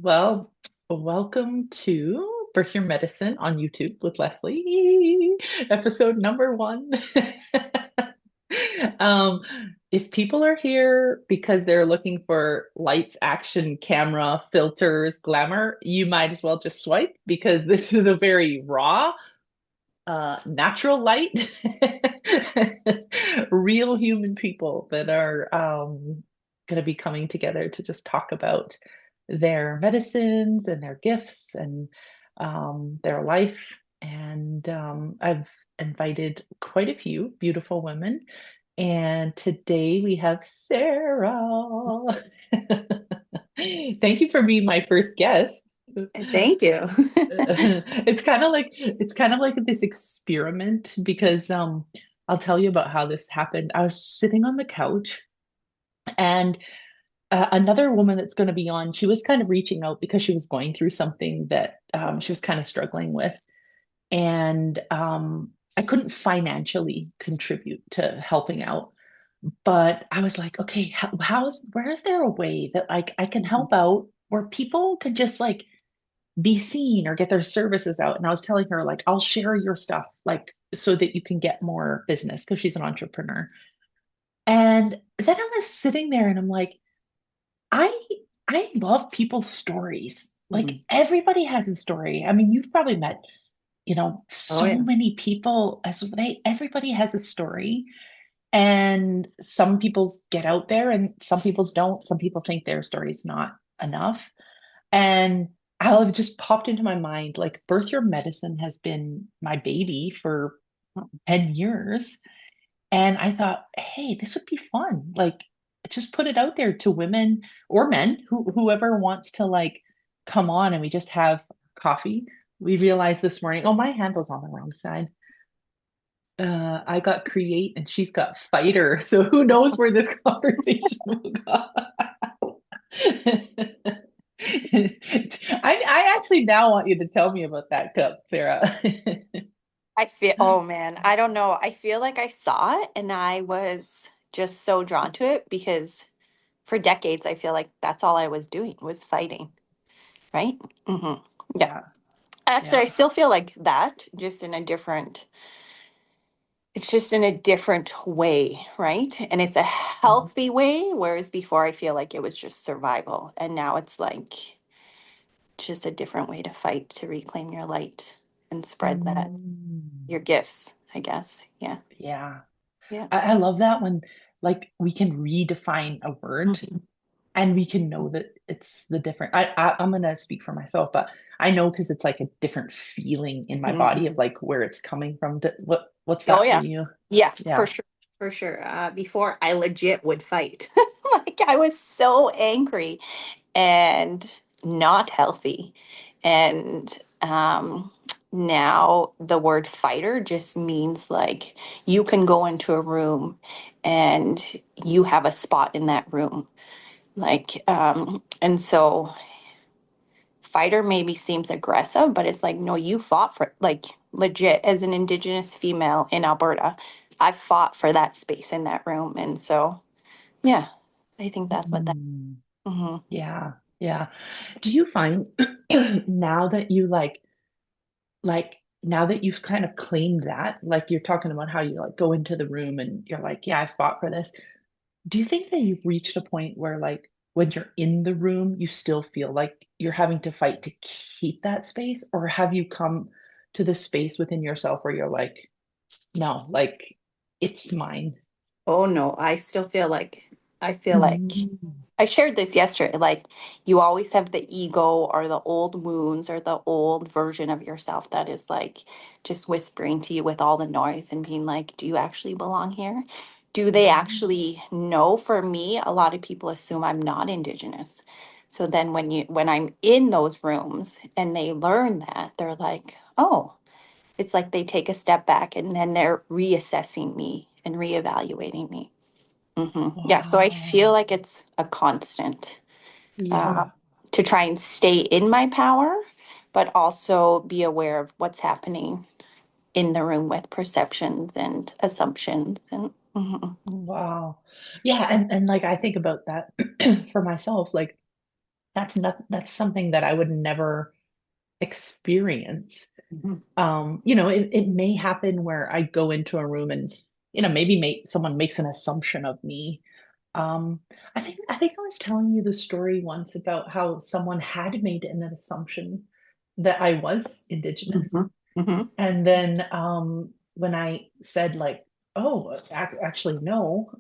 Well, welcome to Birth Your Medicine on YouTube with Lesley, episode number one. Um, if people are here because they're looking for lights, action, camera, filters, glamour, you might as well just swipe because this is a very raw, natural light, real human people that are going to be coming together to just talk about their medicines and their gifts and their life. And I've invited quite a few beautiful women. And today we have Sara. Thank you for being my first guest. Thank you. It's kind of like this experiment because I'll tell you about how this happened. I was sitting on the couch and another woman that's going to be on, she was kind of reaching out because she was going through something that she was kind of struggling with. And I couldn't financially contribute to helping out. But I was like, okay, where is there a way that like I can help out where people can just like be seen or get their services out? And I was telling her, like, I'll share your stuff, like, so that you can get more business because she's an entrepreneur. And then I was sitting there and I'm like, I I love people's stories. Like Mhm. everybody has a story. I mean, you've probably met, Oh so yeah. many people as everybody has a story. And some people's get out there and some people's don't. Some people think their story's not enough. And how it just popped into my mind, like Birth Your Medicine has been my baby for 10 years. And I thought, hey, this would be fun. Like, just put it out there to women or men, whoever wants to like come on and we just have coffee. We realized this morning, oh, my handle's on the wrong side. I got create and she's got fighter. So who knows where this conversation will go. I actually now want you to tell me about that cup, Sarah. Oh man, I don't know. I feel like I saw it and I was just so drawn to it because for decades I feel like that's all I was doing was fighting, right? hmm Yeah. Yeah, Actually, I yeah. still feel like that, just in a different, it's just in a different way, right? And it's a Mhm. healthy way, whereas before I feel like it was just survival. And now it's like just a different way to fight to reclaim your light and spread that. Mm. Your gifts, I guess. Yeah. Yeah. Yeah. I love that when like we can redefine a word Mhm. and we can know that it's the different. I'm gonna speak for myself, but I know because it's like a different feeling in my body of Mhm. like where it's coming from. What's Oh that for yeah. you? Yeah, for Yeah. sure. For sure. Before I legit would fight. Like I was so angry and not healthy. And now the word fighter just means like you can go into a room and you have a spot in that room. Like, and so fighter maybe seems aggressive, but it's like, no, you fought for, like, legit as an Indigenous female in Alberta. I fought for that space in that room. And so, yeah, I think that's what that. Mm. hmm Yeah. Yeah. Do you find now that you like now that you've kind of claimed that, like you're talking about how you like go into the room and you're like, yeah, I fought for this. Do you think that you've reached a point where like when you're in the room, you still feel like you're having to fight to keep that space? Or have you come to this space within yourself where you're like, no, like it's mine? Oh no, I feel like Mm. I shared this yesterday. Like, you always have the ego or the old wounds or the old version of yourself that is like just whispering to you with all the noise and being like, do you actually belong here? Do they Mm. actually know? For me, a lot of people assume I'm not Indigenous. So then when I'm in those rooms and they learn that, they're like, oh, it's like they take a step back and then they're reassessing me and reevaluating me. Yeah, so I feel Wow. like it's a constant uh, Yeah. to try and stay in my power, but also be aware of what's happening in the room with perceptions and assumptions. And Wow. Yeah, and like I think about that for myself, like that's something that I would never experience. Mhm. It may happen where I go into a room and, maybe someone makes an assumption of me. Um, I think I was telling you the story once about how someone had made an assumption that I was Indigenous. Mhm. Mhm. And then when I said like, oh, actually no,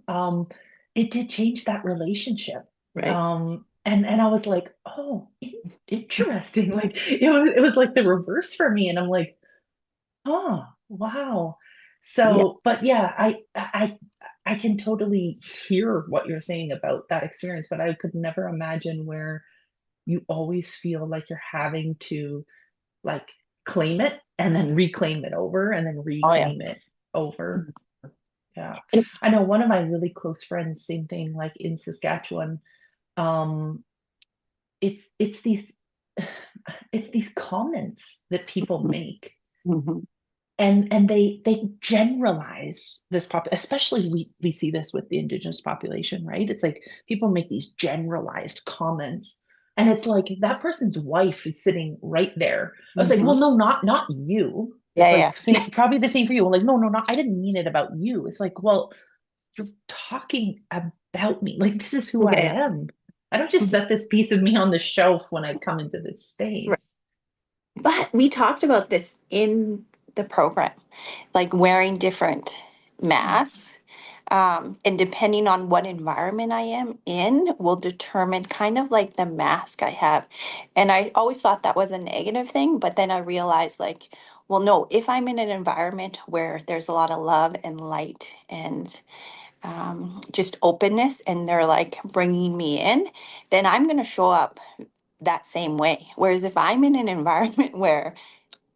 it did change that relationship. Right. And I was like, oh, interesting. Like it was like the reverse for me. And I'm like, oh, wow. Yeah. So, but yeah, I can totally hear what you're saying about that experience, but I could never imagine where you always feel like you're having to like claim it and then reclaim it over and then Oh yeah. reclaim it over. Yeah. I know one of my really close friends, same thing, like in Saskatchewan. Um, it's these it's these comments that people make Mhm. and they generalize this especially we see this with the indigenous population, right? It's like people make these generalized comments and it's like that person's wife is sitting right there. I was like, Mhm. well, no, not you. It's Yeah, yeah. like probably the same for you. Like, no, no, not I didn't mean it about you. It's like, well, you're talking about me. Like, this is who Yeah, I yeah. am. I don't just Mhm. set this piece of me on the shelf when I come into this Right. space. But we talked about this in the program, like wearing different masks. And depending on what environment I am in, will determine kind of like the mask I have. And I always thought that was a negative thing, but then I realized, like, well, no, if I'm in an environment where there's a lot of love and light and just openness, and they're like bringing me in, then I'm going to show up that same way. Whereas if I'm in an environment where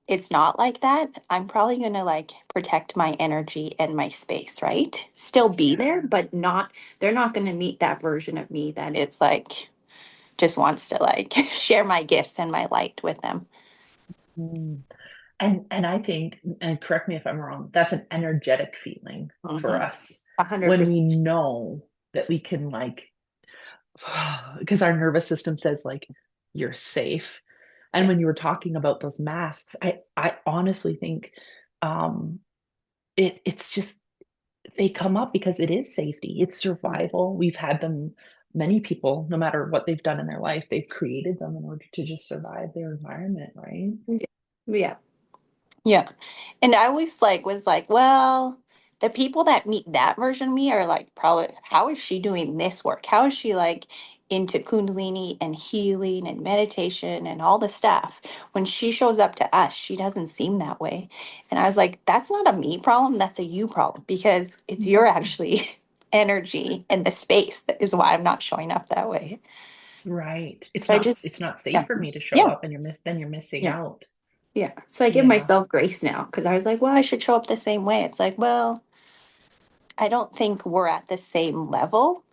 it's not like that, I'm probably going to like protect my energy and my space, right? Still be there, Yeah. but not, they're not going to meet that version of me that it's like just wants to like share my gifts and my light with them. Mm. And I think, and correct me if I'm wrong, that's an energetic feeling for Mhm. us when 100%. we know that we can like, because our nervous system says like you're safe. And Yeah. when you were talking about those masks, I honestly think um it's just they come up because it is safety, it's survival. We've had them, many people, no matter what they've done in their life, they've created them in order to just survive their environment, right? Yeah. Yeah. Yeah. And I always like was like, well, the people that meet that version of me are like probably, how is she doing this work? How is she like into Kundalini and healing and meditation and all the stuff? When she shows up to us, she doesn't seem that way. And I was like, that's not a me problem, that's a you problem, because it's your actually energy and the space that is why I'm not showing up that way. Right. It's So I not just it's not safe yeah. for me to show Yeah. up and then you're missing Yeah. out. Yeah. So I give Yeah. myself grace now because I was like, well, I should show up the same way. It's like, well, I don't think we're at the same level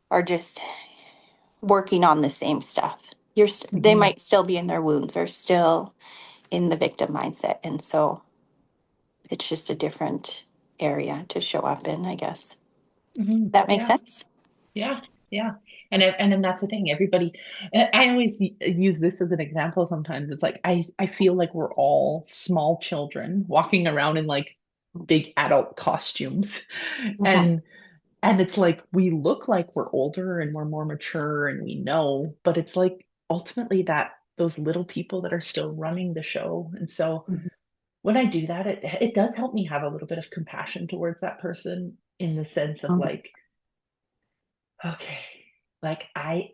or just working on the same stuff. They Hmm. might still be in their wounds or still in the victim mindset. And so it's just a different area to show up in, I guess. Hmm. That makes Yeah. sense. Yeah. Yeah. And then that's the thing. Everybody, and I always use this as an example sometimes. It's like I feel like we're all small children walking around in like big adult costumes. Mhm. And and it's like we look like we're older and we're more mature and we know, but it's like ultimately that those little people that are still running the show. And so Mhm. when I do that, it does help me have a little bit of compassion towards that person in the sense of Mhm. like, okay, like I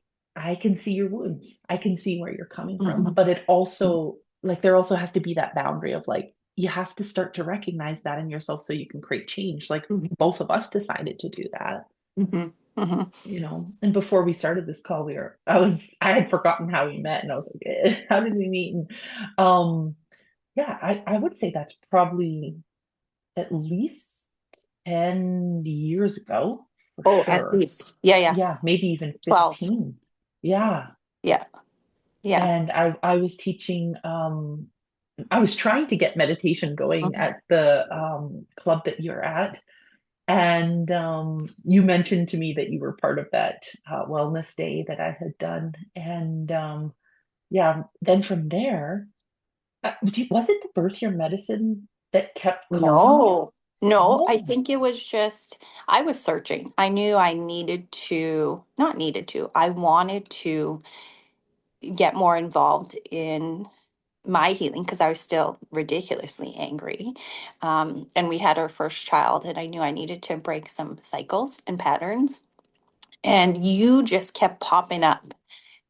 can see your wounds. I can see where you're coming from, Mhm. but it also like there also has to be that boundary of like you have to start to recognize that in yourself so you can create change. Like Mhm. both of us decided to do that, Mhm. Mhm. and before we started this call, I had forgotten how we met and I was like, how did we meet? And yeah, I would say that's probably at least 10 years ago for Oh, at sure. least. Yeah, yeah. Yeah, maybe even 12. 15. Yeah. Yeah. Yeah. And I was teaching, I was trying to get meditation going Mhm. at the club that you're at. And you mentioned to me that you were part of that wellness day that I had done. And yeah, then from there, was it the Birth Your Medicine that kept calling you? No, no, I Oh, think it was just I was searching. I knew I needed to, not needed to, I wanted to get more involved in my healing because I was still ridiculously angry. And we had our first child, and I knew I needed to break some cycles and patterns. And you just kept popping up.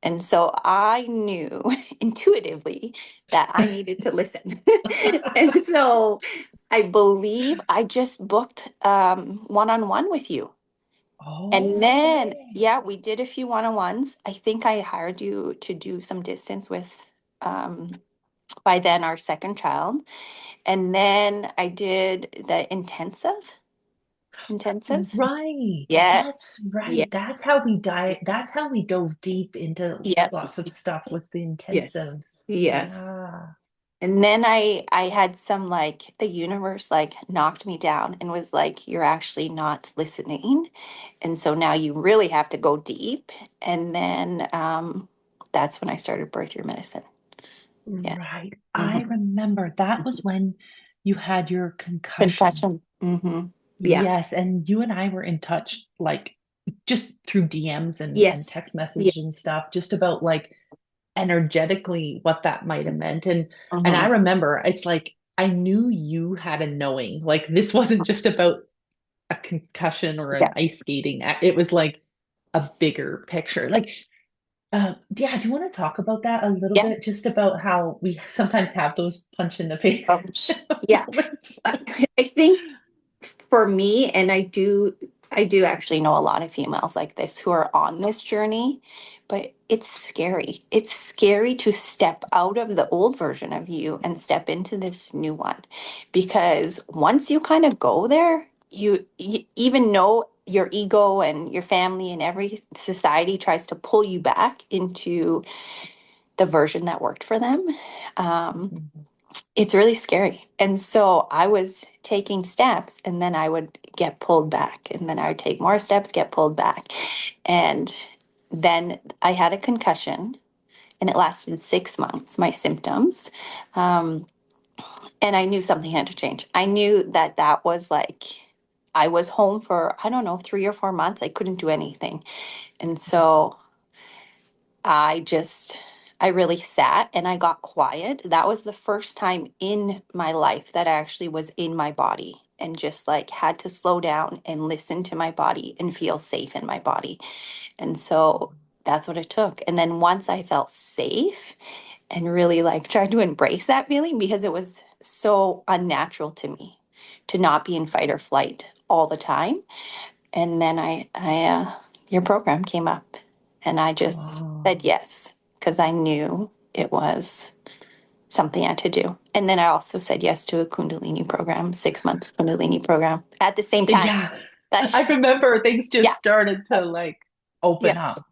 And so I knew intuitively that I needed to listen. And so I believe I just booked one-on-one with you. And oh, then, okay. yeah, we did a few one-on-ones. I think I hired you to do some distance with, by then, our second child. And then I did the intensives. Right. Yes. That's Yeah. right. That's how we dove deep into Yep. lots of stuff with the Yes. intensives. Yes. Yeah. And then I had some, like, the universe like knocked me down and was like, you're actually not listening. And so now you really have to go deep. And then that's when I started Birth Your Medicine. Yes. Right. I Hmm. remember that was when you had your concussion. Confession. Hmm. Yeah. Yes, and you and I were in touch like just through DMs and Yes. text Yeah. message and stuff, just about like energetically what that might have meant. And I Hmm. remember it's like I knew you had a knowing. Like this wasn't just about a concussion or an Yeah. ice skating. It was like a bigger picture. Like yeah, do you want to talk about that a little Yeah. bit? Just about how we sometimes have those punch in the face Um, yeah. moments. I think for me, and I do actually know a lot of females like this who are on this journey, but it's scary. It's scary to step out of the old version of you and step into this new one, because once you kind of go there, you even know your ego and your family and every society tries to pull you back into the version that worked for them. um, Mhm. it's really scary. And so I was taking steps, and then I would get pulled back. And then I would take more steps, get pulled back. And then I had a concussion, and it lasted 6 months, my symptoms. Um, and I knew something had to change. I knew that that was like, I was home for, I don't know, 3 or 4 months. I couldn't do anything. And so I just, I really sat and I got quiet. That was the first time in my life that I actually was in my body and just like had to slow down and listen to my body and feel safe in my body. And so that's what it took. And then once I felt safe and really like tried to embrace that feeling, because it was so unnatural to me to not be in fight or flight all the time. And then your program came up, and I just said Wow. yes because I knew it was something I had to do. And then I also said yes to a Kundalini program, 6 months Kundalini program at the same time. Yeah. Like, I remember things just yeah, started to like yeah. open up.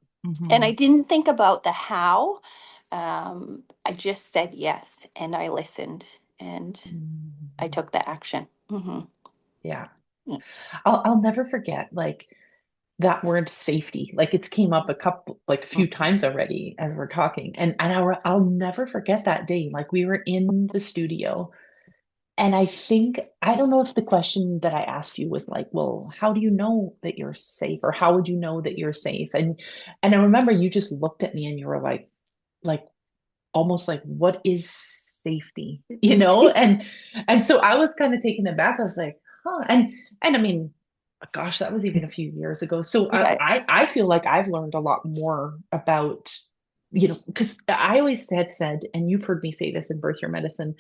And I Hmm. didn't think about the how. I just said yes, and I listened, and I Hmm. took the action. Hmm. Yeah. Yeah. I'll never forget like that word safety. Like it's came up a few times already as we're talking. And I'll never forget that day. Like we were in the studio. And I think, I don't know if the question that I asked you was like, well, how do you know that you're safe? Or how would you know that you're safe? And I remember you just looked at me and you were like almost like, what is safety? You know? And so I was kind of taken aback. I was like, huh. And I mean, gosh, that was even a few years ago. So Yeah. I feel like I've learned a lot more about, because I always had said, and you've heard me say this in Birth Your Medicine,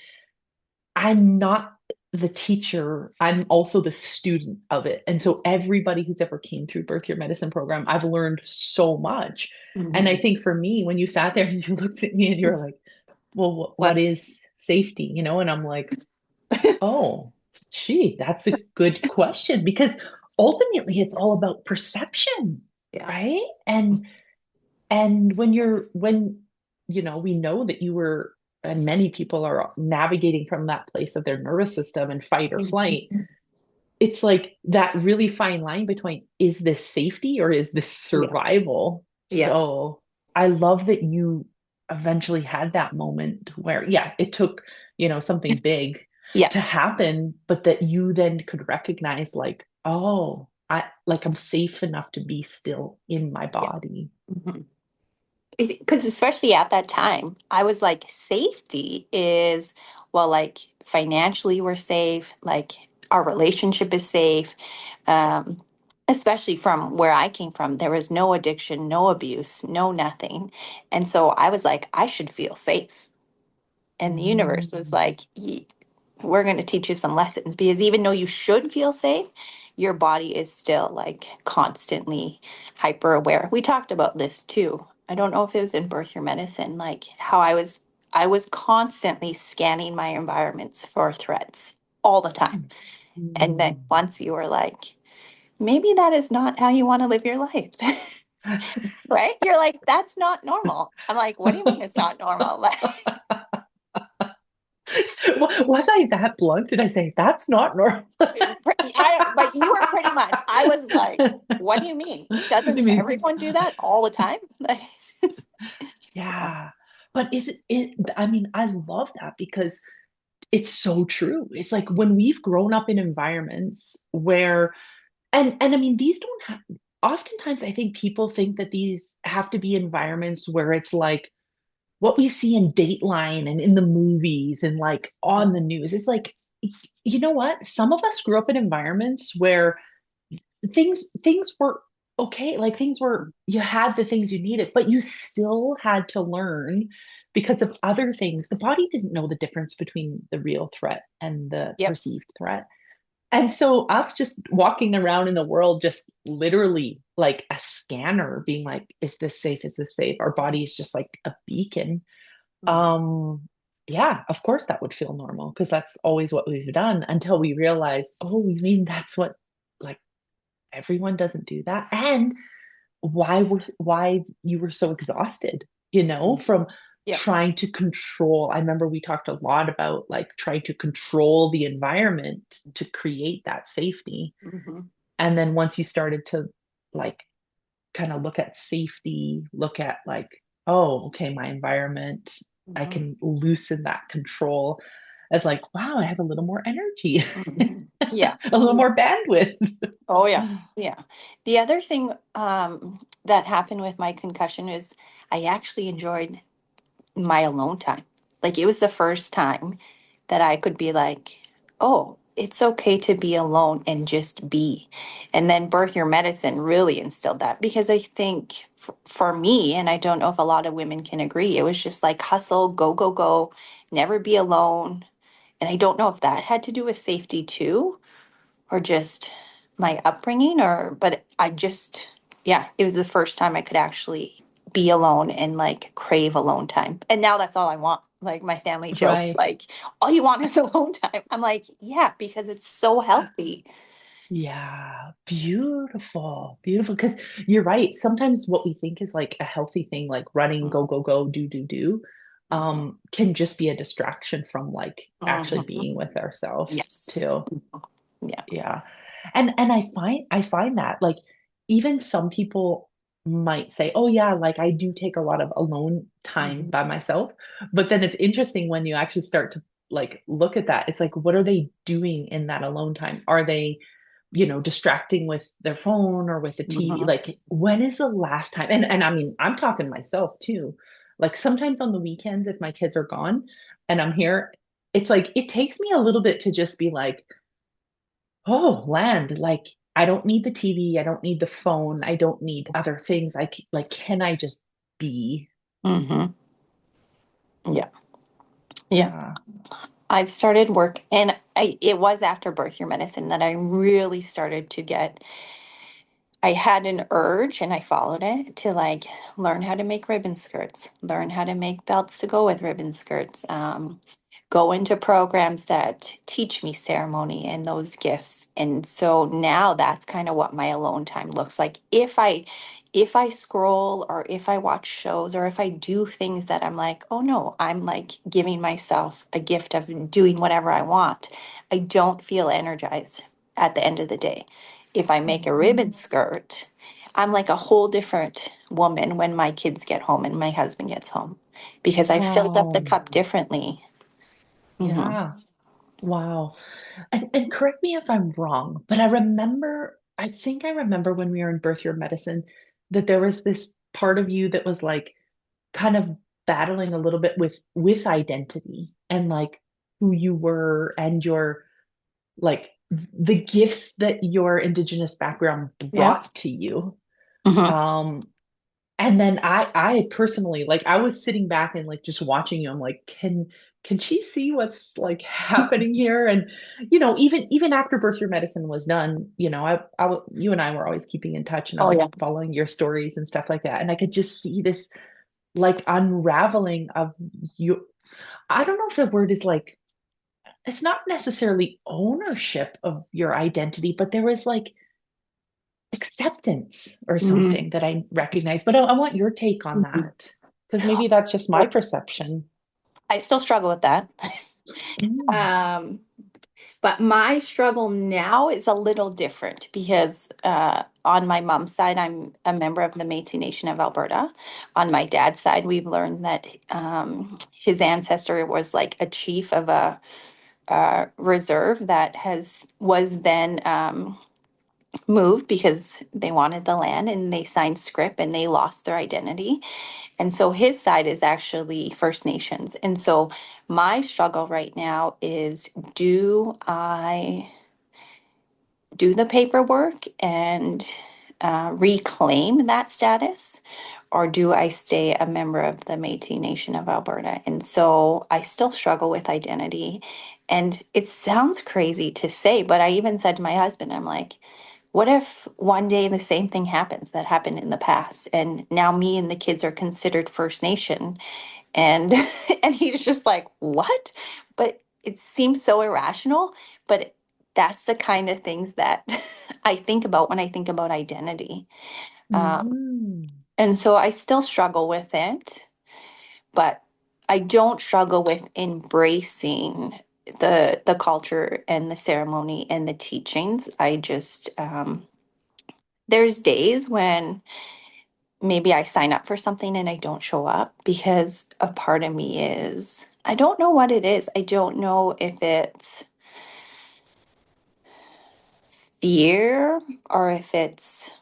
I'm not the teacher, I'm also the student of it. And so everybody who's ever came through Birth Your Medicine program, I've learned so much. And I Mhm. think for me, when you sat there and you looked at me and you're like, well, what What? is safety? And I'm like, oh, gee, that's a good question because ultimately it's all about perception, Yeah. right? And when we know that you were, and many people are navigating from that place of their nervous system and fight or flight, Mhm. it's like that really fine line between is this safety or is this Yeah. survival? Yeah. So I love that you eventually had that moment where, yeah, it took, something big Yeah. to happen, but that you then could recognize like, oh, I'm safe enough to be still in my Yeah. body. Mhm. Because especially at that time, I was like, safety is, well, like financially we're safe, like our relationship is safe. Um, Especially from where I came from, there was no addiction, no abuse, no nothing. And so I was like, I should feel safe. And the universe was Mm. like, we're going to teach you some lessons because even though you should feel safe, your body is still like constantly hyper aware. We talked about this too. I don't know if it was in Birth Your Medicine, like how I was constantly scanning my environments for threats all the time. And then Mm. once you were like, maybe that is not how you want to live your life. Right? You're like, that's not normal. I'm like, what do you mean it's not normal? Like, Was I that blunt? Did I say that's not normal? but you were pretty much, I was like, what do you mean? I Doesn't mean, everyone do that all the time? Like, yeah. yeah. But I mean, I love that because it's so true. It's like when we've grown up in environments where, and I mean, these don't have, oftentimes I think people think that these have to be environments where it's like what we see in Dateline and in the movies and like on the news. It's like, you know what? Some of us grew up in environments where things were okay, like things were, you had the things you needed, but you still had to learn because of other things. The body didn't know the difference between the real threat and the Yep. perceived threat. And so us just walking around in the world, just literally like a scanner, being like, is this safe, is this safe, our body is just like a beacon. Mhm. um yeah, of course that would feel normal because that's always what we've done until we realize, oh, we mean that's what, like, everyone doesn't do that. And why you were so exhausted, Mhm. from Yep. trying to control. I remember we talked a lot about like trying to control the environment to create that safety. Mhm. And then once you started to like kind of look at safety, look at like, oh, okay, my environment, I Mhm. can loosen that control as like, wow, I have a little more energy, Mhm. Yeah. a little more bandwidth. Oh yeah, yeah. The other thing that happened with my concussion is I actually enjoyed my alone time. Like it was the first time that I could be like, oh, it's okay to be alone and just be. And then Birth Your Medicine really instilled that because I think for me, and I don't know if a lot of women can agree, it was just like hustle, go, go, go, never be alone. And I don't know if that had to do with safety too or just my upbringing or but I just yeah, it was the first time I could actually be alone and like crave alone time. And now that's all I want. Like my family jokes Right. like all you want is alone time. I'm like, yeah, because it's so healthy. Yeah, beautiful, beautiful. Because you're right. Sometimes what we think is like a healthy thing, like running, go, go, go, do, do, do, Mm-hmm. can just be a distraction from like actually Hmm. being with ourselves Yes. too. Yeah. Yeah. And I find that like even some people might say, "Oh yeah, like I do take a lot of alone time Hmm. by myself." But then it's interesting when you actually start to like look at that. It's like what are they doing in that alone time? Are they, distracting with their phone or with the TV? Hmm. Like when is the last time? And I mean, I'm talking myself too. Like sometimes on the weekends if my kids are gone and I'm here, it's like it takes me a little bit to just be like, oh, land. Like, I don't need the TV. I don't need the phone. I don't need other things. Like, can I just be? Hmm. Yeah. Yeah. Yeah. I've started work and it was after Birth Your Medicine that I really started to get I had an urge and I followed it to like learn how to make ribbon skirts, learn how to make belts to go with ribbon skirts, go into programs that teach me ceremony and those gifts. And so now that's kind of what my alone time looks like. If I scroll or if I watch shows or if I do things that I'm like, oh no, I'm like giving myself a gift of doing whatever I want. I don't feel energized. at the end of the day. If I make a ribbon Mhm. skirt, I'm like a whole different woman when my kids get home and my husband gets home because I filled up the Wow. cup differently. Hmm. Yeah. Wow. And correct me if I'm wrong, but I think I remember when we were in Birth Your Medicine that there was this part of you that was like kind of battling a little bit with identity and like who you were and your like the gifts that your Indigenous background Yeah. brought to you. Hmm. Um, and then I personally like I was sitting back and like just watching you. I'm like, can she see what's like happening here? And even after Birth Your Medicine was done, you and I were always keeping in touch, and I Oh, was yeah. following your stories and stuff like that. And I could just see this like unraveling of you. I don't know if the word is like it's not necessarily ownership of your identity, but there was like acceptance or Hmm. something that I recognize. But I want your take on that because maybe that's just my perception. I still struggle with that. Mm, Um, but my struggle now is a little different because on my mom's side, I'm a member of the Métis Nation of Alberta. On my dad's side, we've learned that his ancestor was like a chief of a reserve that has was then moved because they wanted the land and they signed scrip and they lost their identity. And so his side is actually First Nations. And so my struggle right now is, do I do the paperwork and reclaim that status? Or do I stay a member of the Métis Nation of Alberta? And so I still struggle with identity. And it sounds crazy to say, but I even said to my husband, I'm like, what if one day the same thing happens that happened in the past? And now me and the kids are considered First Nation. And and he's just like, what? But it seems so irrational, but that's the kind of things that I think about when I think about identity. mhm, And so I still struggle with it, but I don't struggle with embracing the culture and the ceremony and the teachings. I just there's days when maybe I sign up for something and I don't show up because a part of me is, I don't know what it is. I don't know if it's fear or if it's,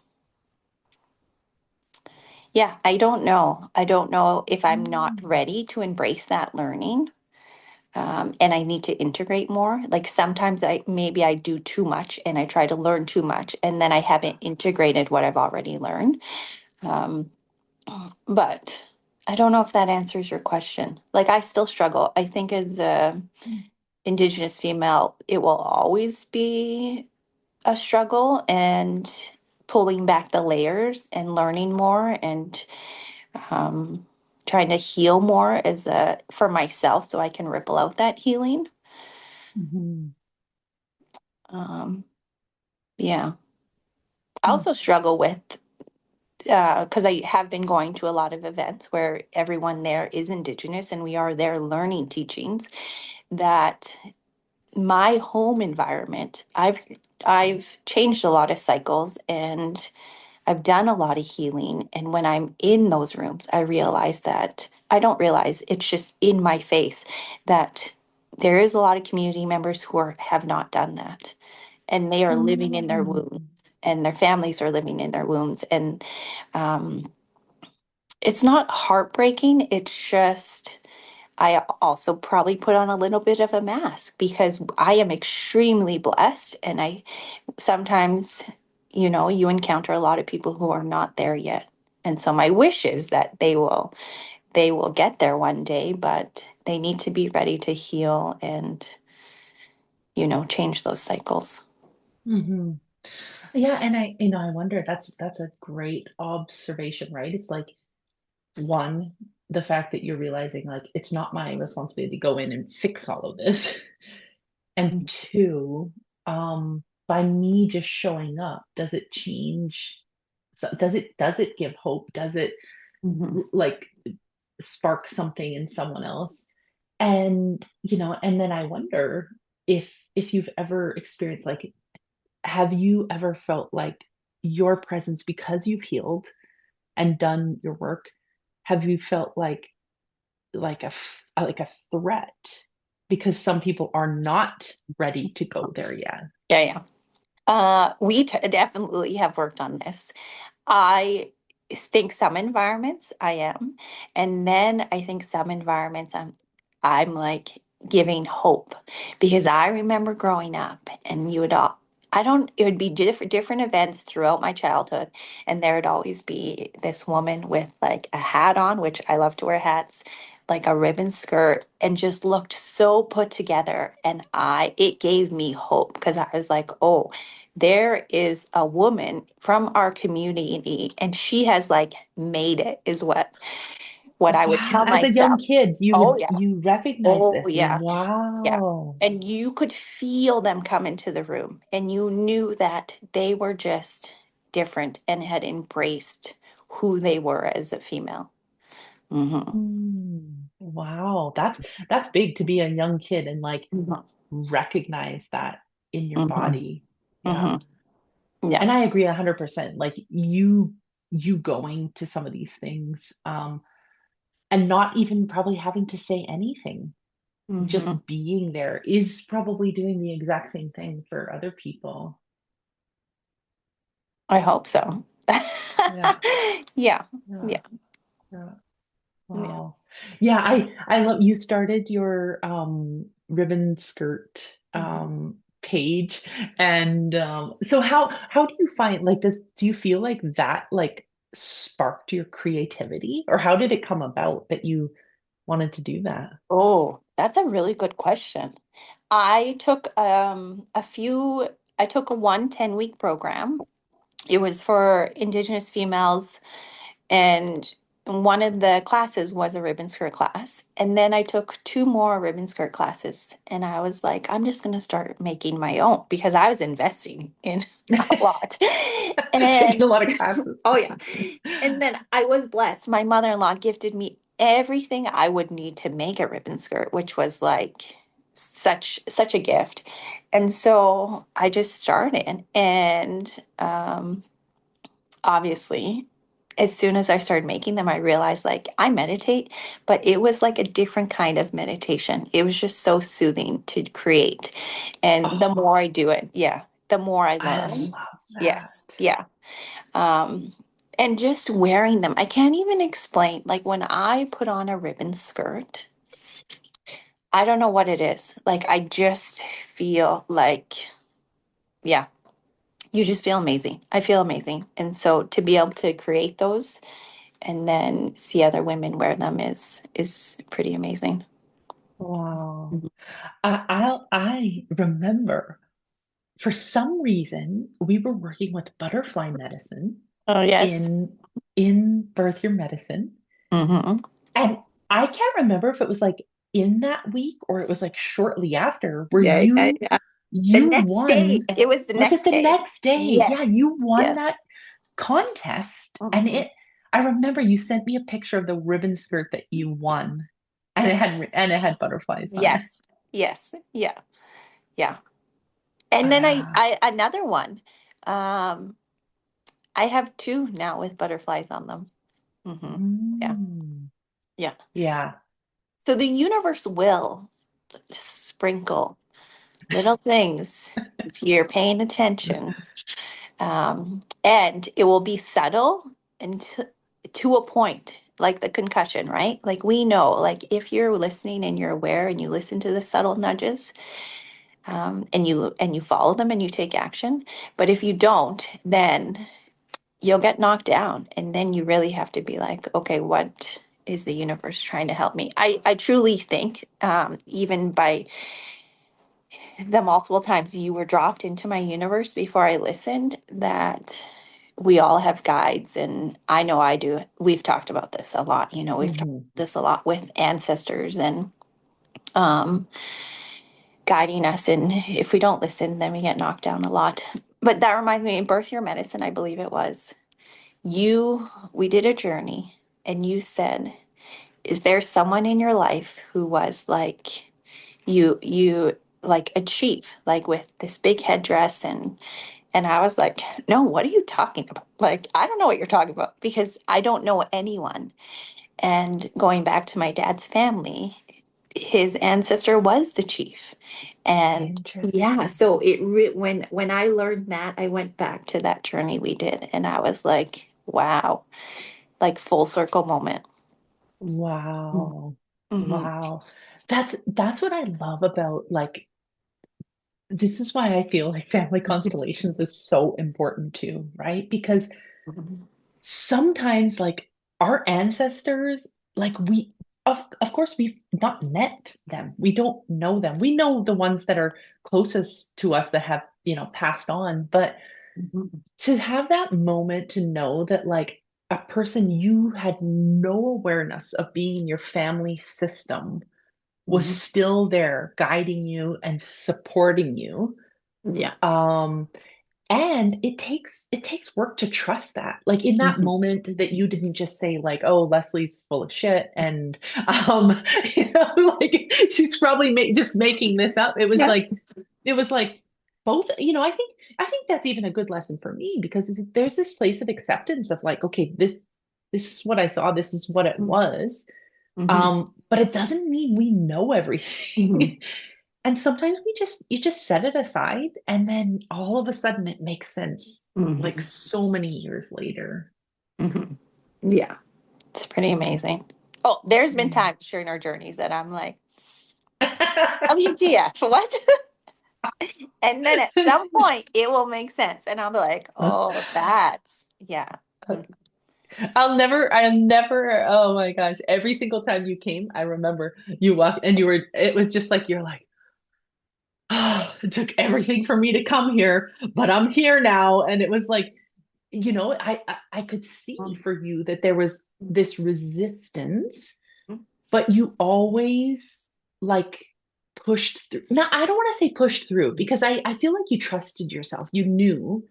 yeah, I don't know. I don't know if I'm not mm, ready to embrace that learning. And I need to integrate more. Like sometimes maybe I do too much and I try to learn too much and then I haven't integrated what I've already learned. Um, but I don't know if that answers your question. Like I still struggle. I think as a Indigenous female, it will always be a struggle and pulling back the layers and learning more and um, trying to heal more as a for myself so I can ripple out that healing. mhm, Um, yeah. I mm, also struggle with because I have been going to a lot of events where everyone there is Indigenous and we are there learning teachings that my home environment, I've changed a lot of cycles and I've done a lot of healing. And when I'm in those rooms, I realize that I don't realize it's just in my face that there is a lot of community members who have not done that. And they are living in their mm, wounds and their families are living in their wounds. And um, it's not heartbreaking. It's just, I also probably put on a little bit of a mask because I am extremely blessed. And I sometimes, you encounter a lot of people who are not there yet. And so my wish is that they will get there one day, but they need to be ready to heal and, change those cycles. mhm. Yeah, and I wonder that's a great observation, right? It's like one, the fact that you're realizing like it's not my responsibility to go in and fix all of this. And two, by me just showing up, does it change? So does it give hope? Does it Mm-hmm. like spark something in someone else? And and then I wonder if you've ever experienced like have you ever felt like your presence, because you've healed and done your work, have you felt like a threat because some people are not ready to go there yet? Yeah, yeah. Definitely have worked on this. I think some environments I am, and then I think some environments I'm like giving hope because I remember growing up and you would all I don't it would be different events throughout my childhood, and there would always be this woman with like a hat on, which I love to wear hats, like a ribbon skirt, and just looked so put together, and I it gave me hope because I was like, oh, there is a woman from our community and she has like made it is what I would Wow, tell as a young myself. kid, Oh yeah. you recognize Oh this. yeah. Yeah. Wow. And you could feel them come into the room and you knew that they were just different and had embraced who they were as a female. Hmm. Wow, that's big to be a young kid and like Hmm. recognize that in your Hmm. body. Yeah. Hmm. Yeah. And I agree 100%. Like you going to some of these things and not even probably having to say anything, just Hmm. being there is probably doing the exact same thing for other people. I hope so. Yeah. Yeah. Yeah. Yeah. Yeah. Yeah. Wow. Yeah, I love you started your ribbon skirt Mhm. page, and so how do you find, like, do you feel like that like sparked your creativity, or how did it come about that you wanted to do that? Oh, that's a really good question. I took I took a 10-week program. It was for Indigenous females, and one of the classes was a ribbon skirt class. And then I took two more ribbon skirt classes, and I was like, I'm just gonna start making my own because I was investing in a lot. Taking And a lot of classes. oh yeah. And then I was blessed. My mother-in-law gifted me everything I would need to make a ribbon skirt, which was like such a gift. And so I just started, and obviously, as soon as I started making them, I realized like I meditate, but it was like a different kind of meditation. It was just so soothing to create. And the Oh, more I do it, yeah, the more I I learn. love Yes, that. yeah. Um, and just wearing them, I can't even explain. Like when I put on a ribbon skirt, I don't know what it is. Like I just feel like, yeah, you just feel amazing. I feel amazing. And so to be able to create those and then see other women wear them is pretty amazing. Wow. Mhm. I remember for some reason we were working with butterfly medicine Oh yes. in Birth Your Medicine. Hmm. And I can't remember if it was like in that week or it was like shortly after where Yeah, yeah, yeah. The you next day, won. it was the Was it next the day. next day? Yeah, Yes. you won Yes. that contest. And Hmm. it I remember you sent me a picture of the ribbon skirt that you won. And it had butterflies on it. Yes. Yes. Yeah. Yeah. And then Ah. I another one. Um, I have two now with butterflies on them. Hmm. Yeah. Mm. Yeah. Yeah. So the universe will sprinkle little things if you're paying attention. And it will be subtle and to a point, like the concussion, right? Like we know, like if you're listening and you're aware and you listen to the subtle nudges, and you follow them and you take action. But if you don't, then you'll get knocked down, and then you really have to be like, okay, what is the universe trying to help me? I truly think, even by the multiple times you were dropped into my universe before I listened, that we all have guides. And I know I do. We've talked about this a lot. We've talked Hmm. about this a lot with ancestors and um, guiding us. And if we don't listen, then we get knocked down a lot. But that reminds me, in Birth Your Medicine, I believe it was, we did a journey, and you said, is there someone in your life who was like, you like a chief, like with this big headdress, And I was like, no, what are you talking about? Like, I don't know what you're talking about because I don't know anyone. And going back to my dad's family, his ancestor was the chief. And yeah, Interesting. so when I learned that, I went back to that journey we did, and I was like, wow, like full circle moment. Wow. Mm-hmm. Wow. That's what I love about like this is why I feel like family constellations is so important too, right? Because sometimes like our ancestors, like we of course we've not met them. We don't know them. We know the ones that are closest to us that have, passed on, but to have that moment to know that like a person you had no awareness of being in your family system was Mm-hmm. still there guiding you and supporting you. Yeah. um and it takes work to trust that. Like in that Mhm. moment that you didn't just say like, "Oh, Leslie's full of shit," and um, like she's probably just making this up. Yeah. It was like both. I think that's even a good lesson for me because there's this place of acceptance of like, okay, this is what I saw. This is what it was. Mm-hmm. But it doesn't mean we know Mm-hmm. everything. And sometimes you just set it aside and then all of a sudden it makes sense like Mm-hmm. so many years later. Hmm. Yeah, it's pretty amazing. Oh, there's been Mm. times during our journeys that I'm like, WTF, what? And then at some point it will make sense. And I'll be like, oh, that's, yeah. Mhm. I'll never, oh my gosh. Every single time you came, I remember you walked and it was just like, you're like, oh, it took everything for me to come here, but I'm here now. And it was like, I could see for you that there was this resistance, but you always like pushed through. Now, I don't want to say pushed through because I feel like you trusted yourself. You knew.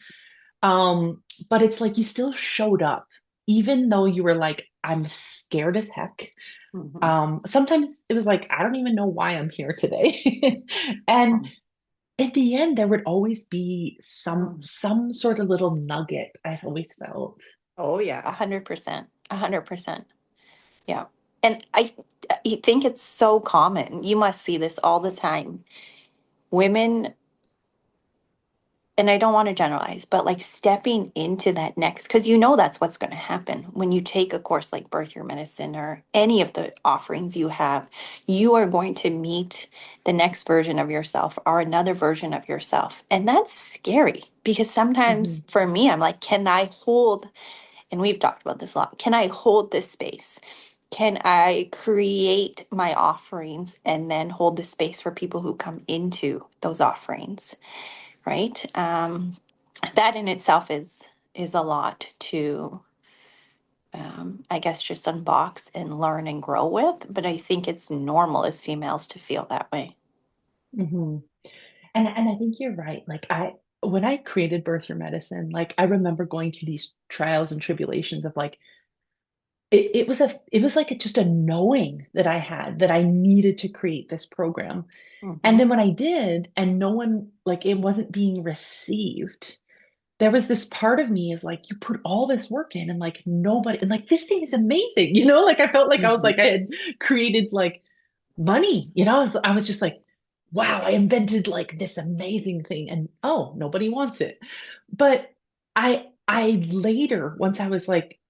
But it's like you still showed up, even though you were like, I'm scared as heck. Mhm. Sometimes it was like, I don't even know why I'm here today. And in the end, there would always be Mhm. some sort of little nugget, I've always felt. Oh yeah, 100%. 100%. Yeah. And I think it's so common. You must see this all the time. Women, and I don't want to generalize, but like stepping into that next, because you know that's what's going to happen when you take a course like Birth Your Medicine or any of the offerings you have. You are going to meet the next version of yourself or another version of yourself. And that's scary because Hmm. sometimes for me, I'm like, can I hold, and we've talked about this a lot, can I hold this space? Can I create my offerings and then hold the space for people who come into those offerings? Right? That in itself is a lot to, I guess, just unbox and learn and grow with. But I think it's normal as females to feel that way. Hmm. And I think you're right. Like when I created Birth Your Medicine, like I remember going through these trials and tribulations of like it was like just a knowing that I had that I needed to create this program. And Mm-hmm. then when I did, and no one like it wasn't being received, there was this part of me is like, you put all this work in and like nobody and like this thing is amazing, like I felt like I was Mm-hmm. like I had created like money, I was just like, wow, I invented like this amazing thing and oh, nobody wants it. But I later, once I was like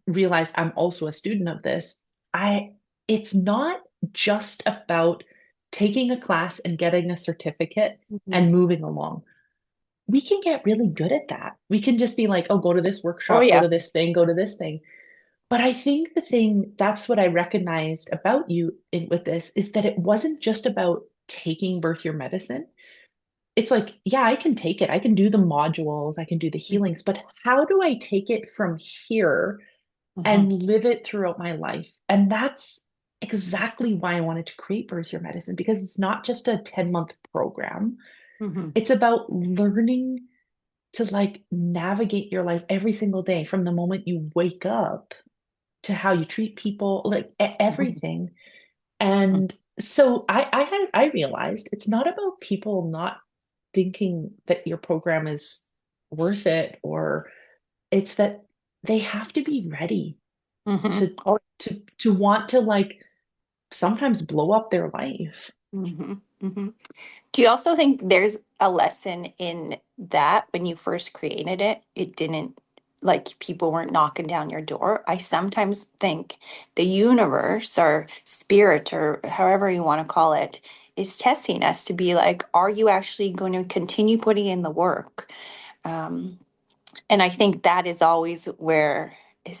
realized I'm also a student of this, I it's not just about taking a class and getting a certificate Mm-hmm. and moving along. We can get really good at that. We can just be like, oh, go to this Oh workshop, go yeah. to this thing, go to this thing. But I think the thing that's what I recognized about you with this is that it wasn't just about taking Birth Your Medicine. It's like, yeah, I can take it. I can do the modules, I can do the healings, but how do I take it from here Mm-hmm. and live it throughout my life? And that's exactly why I wanted to create Birth Your Medicine because it's not just a 10-month program. Mm-hmm. It's about learning to like navigate your life every single day from the moment you wake up to how you treat people, like everything. And so I realized it's not about people not thinking that your program is worth it, or it's that they have to be ready Mm-hmm. to to want to like sometimes blow up their life. Mm-hmm. Mm-hmm. Do you also think there's a lesson in that when you first created it, it didn't, like, people weren't knocking down your door? I sometimes think the universe or spirit or however you want to call it is testing us to be like, are you actually going to continue putting in the work? Um, and I think that is always where,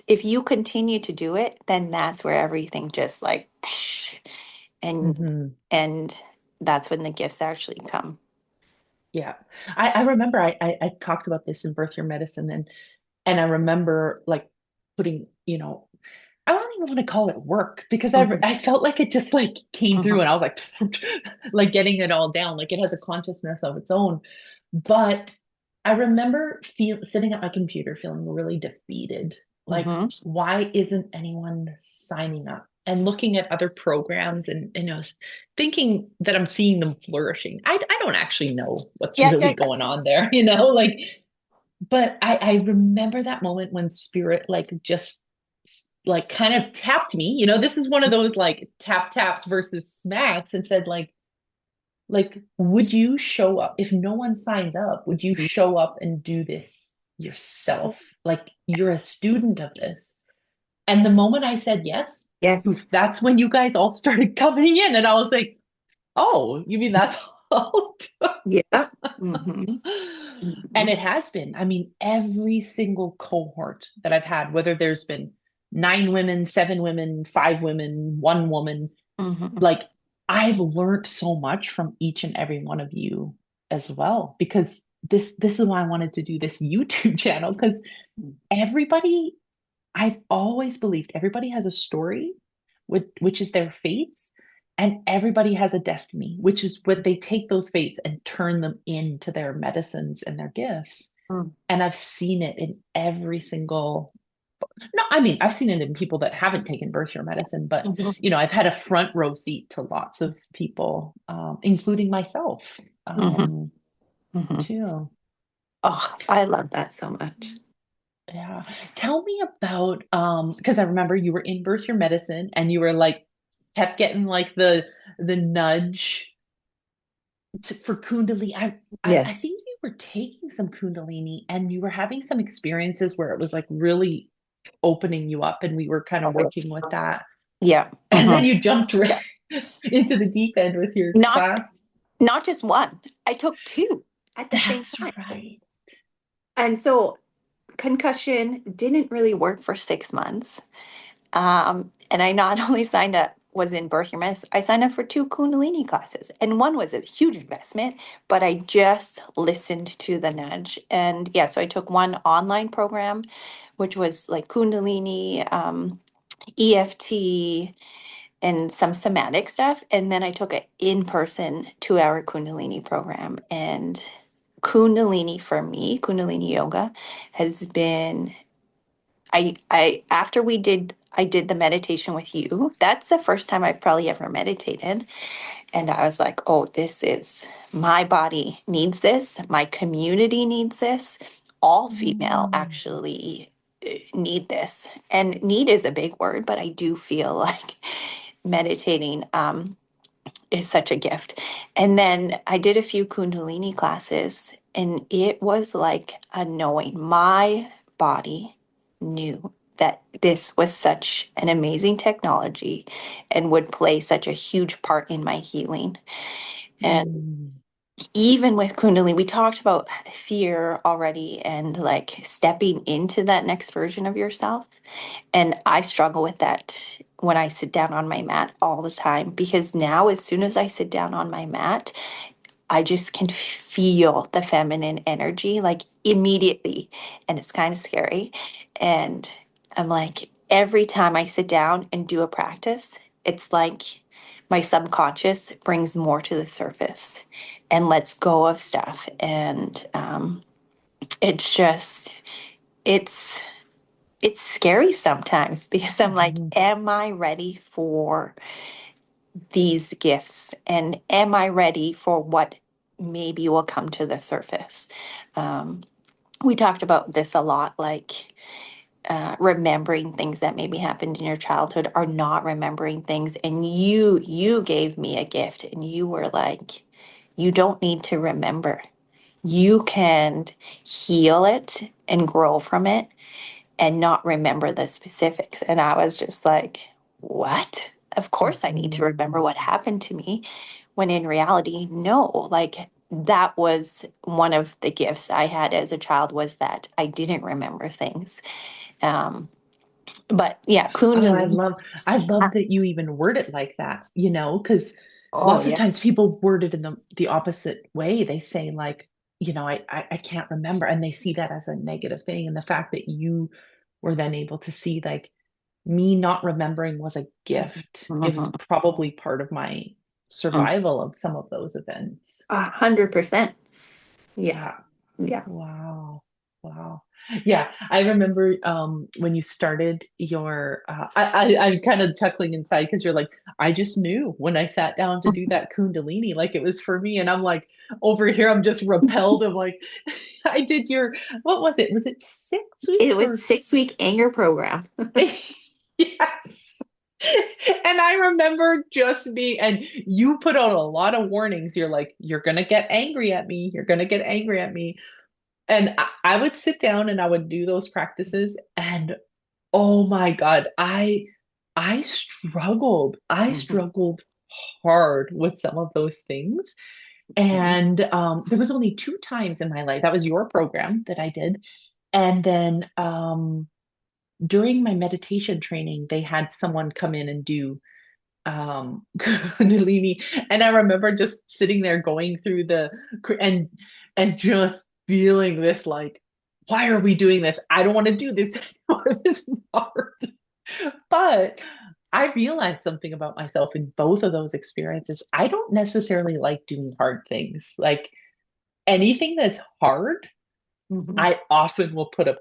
if you continue to do it, then that's where everything just like, and Hmm. and that's when the gifts actually come. Yeah. I remember I talked about this in Birth Your Medicine, and I remember like putting, I don't even want to call it work because Mhm, I felt like it just like came through mhm, and I was like like getting it all down. Like it has a consciousness of its own. But I remember sitting at my computer feeling really defeated. Like, mhm. why isn't anyone signing up? And looking at other programs and thinking that I'm seeing them flourishing. I don't actually know what's Yeah, really yeah, going on there, like, but I remember that moment when spirit like just like kind of tapped me. This is one of those like tap taps versus smacks and said like, would you show up if no one signs up? Would you yeah. show up and do this yourself? Like you're a student of this. And the moment I said yes, Yes. poof, that's when you guys all started coming in. And I was like, oh, you mean that's all? Yeah. Mm-hmm. And Mm-hmm. it has been. I mean, every single cohort that I've had, whether there's been 9 women, 7 women, 5 women, 1 woman, Mm-hmm. like I've learned so much from each and every one of you as well, because this is why I wanted to do this YouTube channel, because everybody, I've always believed everybody has a story, which is their fates, and everybody has a destiny, which is what they take those fates and turn them into their medicines and their gifts. And I've seen it in every single, no, I mean, I've seen it in people that haven't taken Birth Your Medicine, but Mm-hmm. I've had a front row seat to lots of people, including myself, Mm-hmm. um, Mm-hmm. too. Oh, I love that so much. Yeah. Tell me about because I remember you were in Birth Your Medicine and you were like kept getting like the nudge for Kundalini. I Yes. think you were taking some Kundalini and you were having some experiences where it was like really opening you up, and we were kind of working with that. Yeah. And then Mm-hmm. you jumped right into the deep end with your Not class. not just one. I took two at the same That's time. right. And so concussion didn't really work for 6 months. And I not only signed up, was in Birth Your Medicine, I signed up for two Kundalini classes. And one was a huge investment, but I just listened to the nudge. And yeah, so I took one online program, which was like Kundalini, EFT, and some somatic stuff. And then I took an in-person 2-hour Kundalini program. And Kundalini for me, Kundalini yoga, has been, I after I did the meditation with you. That's the first time I've probably ever meditated. And I was like, oh, this is, my body needs this. My community needs this. All female Mm. actually need this. And need is a big word, but I do feel like meditating is such a gift. And then I did a few Kundalini classes, and it was like a knowing. My body knew that this was such an amazing technology and would play such a huge part in my healing. And Mm. even with Kundalini, we talked about fear already and like stepping into that next version of yourself. And I struggle with that when I sit down on my mat all the time, because now, as soon as I sit down on my mat, I just can feel the feminine energy like immediately. And it's kind of scary. And I'm like, every time I sit down and do a practice, it's like my subconscious brings more to the surface and lets go of stuff. And it's just, it's, it's scary sometimes because I'm like, Mhm. am I ready for these gifts? And am I ready for what maybe will come to the surface? Um, we talked about this a lot, like remembering things that maybe happened in your childhood or not remembering things. And you gave me a gift, and you were like, you don't need to remember. You can heal it and grow from it and not remember the specifics. And I was just like, what? Of course I need to Mhm. remember what happened to me. When in reality, no. Like, that was one of the gifts I had as a child, was that I didn't remember things. Um, but yeah, Oh, Kundalini. I love that you even word it like that, because Oh lots of yeah. times people word it in the opposite way. They say like, I can't remember, and they see that as a negative thing. And the fact that you were then able to see like me not remembering was a gift. It was Mhm. probably part of my survival of some of those events. 100%. Yeah. Yeah. Yeah. Wow. Wow. Yeah, I remember when you started your I'm kind of chuckling inside because you're like, I just knew when I sat down to do that Kundalini, like it was for me. And I'm like, over here, I'm just repelled. I'm like, I did your, what was it? Was it 6 week It was or 6 week anger program. yes. And I remember just being, and you put out a lot of warnings. You're like, you're gonna get angry at me. You're gonna get angry at me. And I would sit down and I would do those practices, and oh my God, I struggled. I Mhm. struggled hard with some of those things. Mhm. And there was only 2 times in my life. That was your program that I did. And then during my meditation training, they had someone come in and do Kundalini. And I remember just sitting there going through and just feeling this like, why are we doing this? I don't want to do this anymore. This is hard. But I realized something about myself in both of those experiences. I don't necessarily like doing hard things. Like anything that's hard, Mhm. I often will put a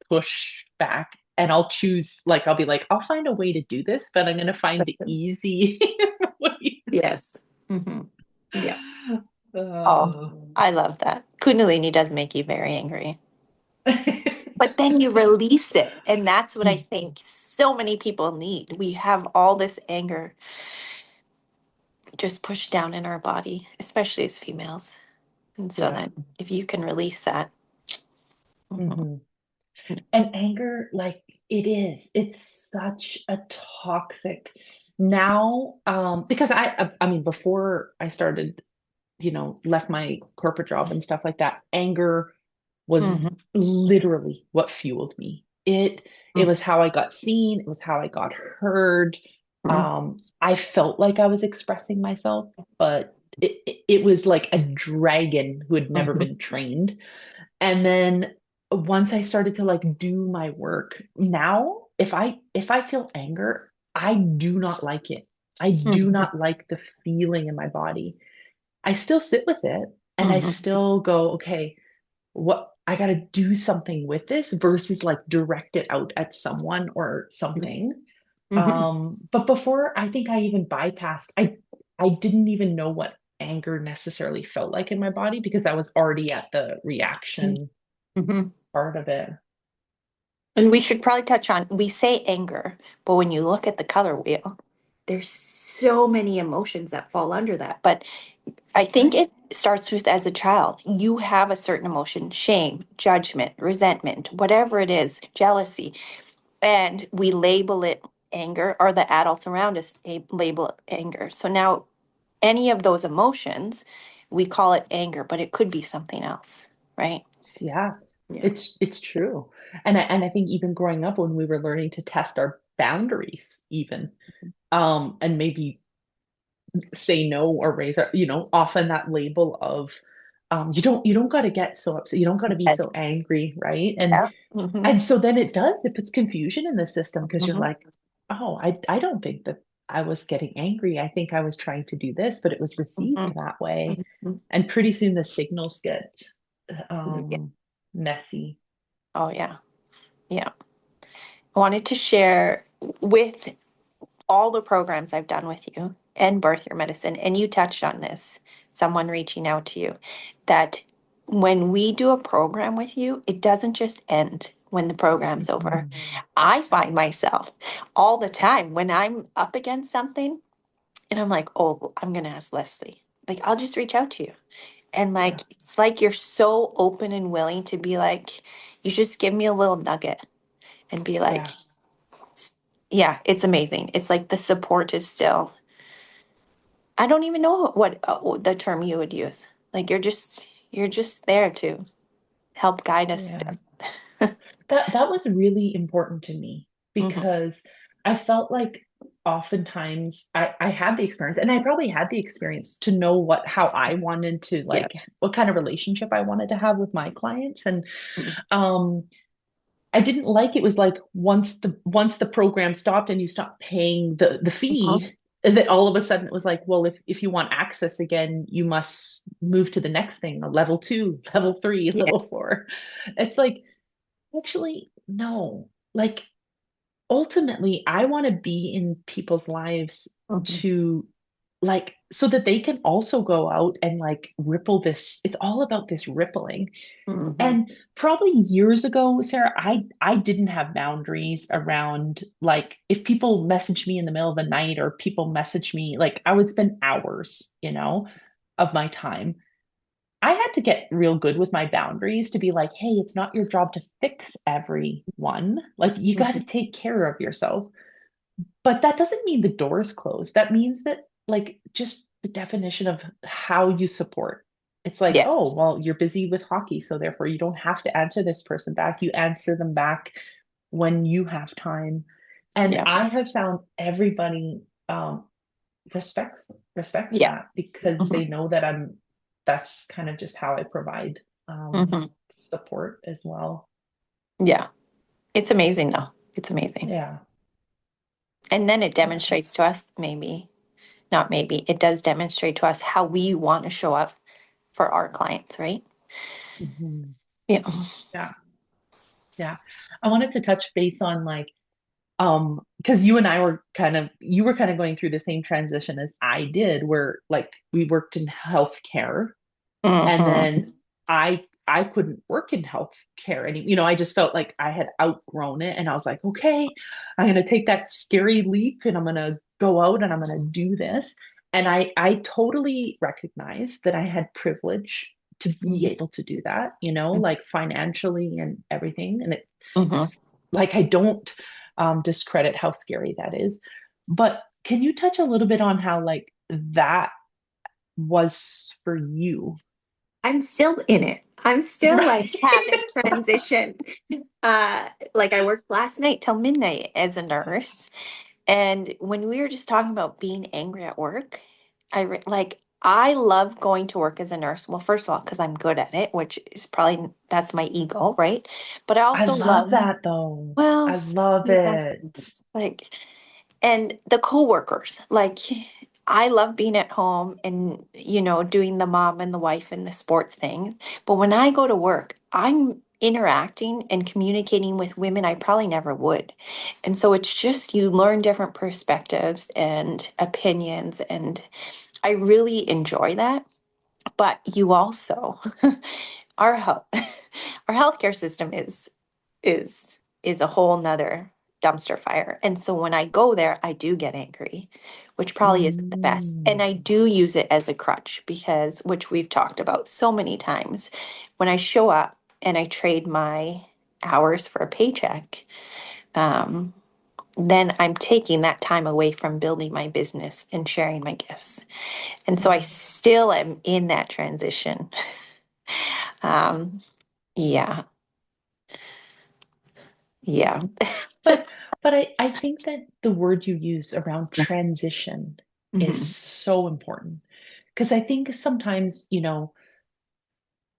push back, and I'll choose, like, I'll be like, I'll find a way to do this, but I'm going to find the easy way. Yes. Hmm. Yes. Oh, Uh, I love that. Kundalini does make you very angry. But then you release it. And that's what I think so many people need. We have all this anger just pushed down in our body, especially as females. And so yeah. then if you can release that. Mhm. Mhm. And anger, like it's such a toxic now, because I mean, before I started, left my corporate job and stuff like that, anger was Mhm. literally what fueled me. It was how I got seen, it was how I got heard. Mhm. I felt like I was expressing myself, but it was like a dragon who had never Mhm. been trained. And then once I started to like do my work, now if I feel anger, I do not like it. I do Mhm. not like the feeling in my body. I still sit with it and I Mhm. still go, okay, what I got to do something with this versus like direct it out at someone or something. Mhm. But before I think I even bypassed, I didn't even know what anger necessarily felt like in my body because I was already at the reaction Mhm. part of it. And we should probably touch on, we say anger, but when you look at the color wheel, there's so many emotions that fall under that. But I think Right. it starts with, as a child, you have a certain emotion: shame, judgment, resentment, whatever it is, jealousy. And we label it anger, or the adults around us label it anger. So now, any of those emotions, we call it anger, but it could be something else, right? Yeah, Yeah. it's true. And I think even growing up when we were learning to test our boundaries even, and maybe say no or raise our, often that label of you don't got to get so upset, you don't got to be Yes. so angry, right? And Yeah. Hmm. and so then it puts confusion in the system because you're Hmm. like, oh, I don't think that I was getting angry. I think I was trying to do this, but it was received Hmm. that way. Hmm. And pretty soon the signals get Yeah. um messy. Oh, yeah. Yeah. I wanted to share with all the programs I've done with you and Birth Your Medicine, and you touched on this, someone reaching out to you, that when we do a program with you, it doesn't just end when the program's over. Mhm. I find myself all the time when I'm up against something and I'm like, oh, I'm going to ask Lesley. Like, I'll just reach out to you. And Yeah, like, it's like you're so open and willing to be like, you just give me a little nugget and be like, yeah, yeah, it's amazing. It's like the support is still, I don't even know what the term you would use. Like, you're just there to help guide us yeah. still. That was really important to me Hmm. because I felt like oftentimes I had the experience, and I probably had the experience to know how I wanted to, Yeah. like, what kind of relationship I wanted to have with my clients. And Mhm. um I didn't like, it was like once the program stopped and you stopped paying the Mhm. fee, that all of a sudden it was like, well, if you want access again, you must move to the next thing, a level two, level three, Yeah. level four. It's like, actually, no. Like, ultimately, I want to be in people's lives Mhm. to, like, so that they can also go out and like ripple this. It's all about this rippling. Mhm. And probably years ago, Sarah, I didn't have boundaries around, like, if people message me in the middle of the night or people message me, like, I would spend hours, of my time. I had to get real good with my boundaries to be like, hey, it's not your job to fix everyone. Like, you got to Mhm. take care of yourself. But that doesn't mean the door is closed. That means that, like, just the definition of how you support. It's like, oh, Yes. well, you're busy with hockey, so therefore you don't have to answer this person back. You answer them back when you have time. And Yeah. I have found everybody respects respects Yeah. that because they Mhm. know that that's kind of just how I provide Mhm. support as well. Yeah. It's amazing though. It's amazing. Yeah. And then it Yeah. demonstrates to us, maybe, not maybe, it does demonstrate to us how we want to show up for our clients, right? Mhm. Yeah. Yeah. Yeah. I wanted to touch base on, like, because you were kind of going through the same transition as I did, where, like, we worked in healthcare, and Hmm. then I couldn't work in healthcare I just felt like I had outgrown it, and I was like, okay, I'm gonna take that scary leap, and I'm gonna go out and I'm gonna do this. And I totally recognized that I had privilege to be able to do that, like, financially and everything. And Hmm. like, I don't discredit how scary that is. But can you touch a little bit on how, like, that was for you? I'm still in it. I'm still like Right. haven't transitioned. Like I worked last night till midnight as a nurse. And when we were just talking about being angry at work, like I love going to work as a nurse. Well, first of all, because I'm good at it, which is probably that's my ego, right? But I I also love love, that though. well, I love yeah, it. like, and the coworkers, like I love being at home and doing the mom and the wife and the sport thing. But when I go to work, I'm interacting and communicating with women I probably never would. And so it's just you learn different perspectives and opinions, and I really enjoy that. But you also our health our healthcare system is a whole nother dumpster fire. And so when I go there, I do get angry, which probably isn't the best. Mm. And I do use it as a crutch because, which we've talked about so many times, when I show up and I trade my hours for a paycheck, um, then I'm taking that time away from building my business and sharing my gifts. And so I Yeah. still am in that transition. Um, yeah, yeah. But I think that the word you use around transition is Mhm. so important, because I think sometimes,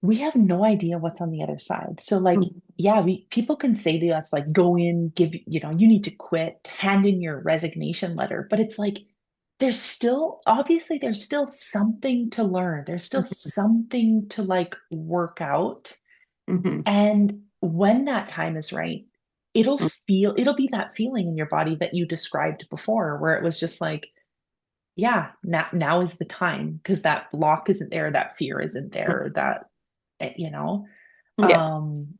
we have no idea what's on the other side. So, like, yeah, people can say to us, like, go in, you need to quit, hand in your resignation letter. But it's like, there's still something to learn. There's still something to, like, work out. Mhm. And when that time is right, it'll be that feeling in your body that you described before, where it was just like, yeah, now is the time, because that block isn't there, that fear isn't there, that. you know? Yeah. Um,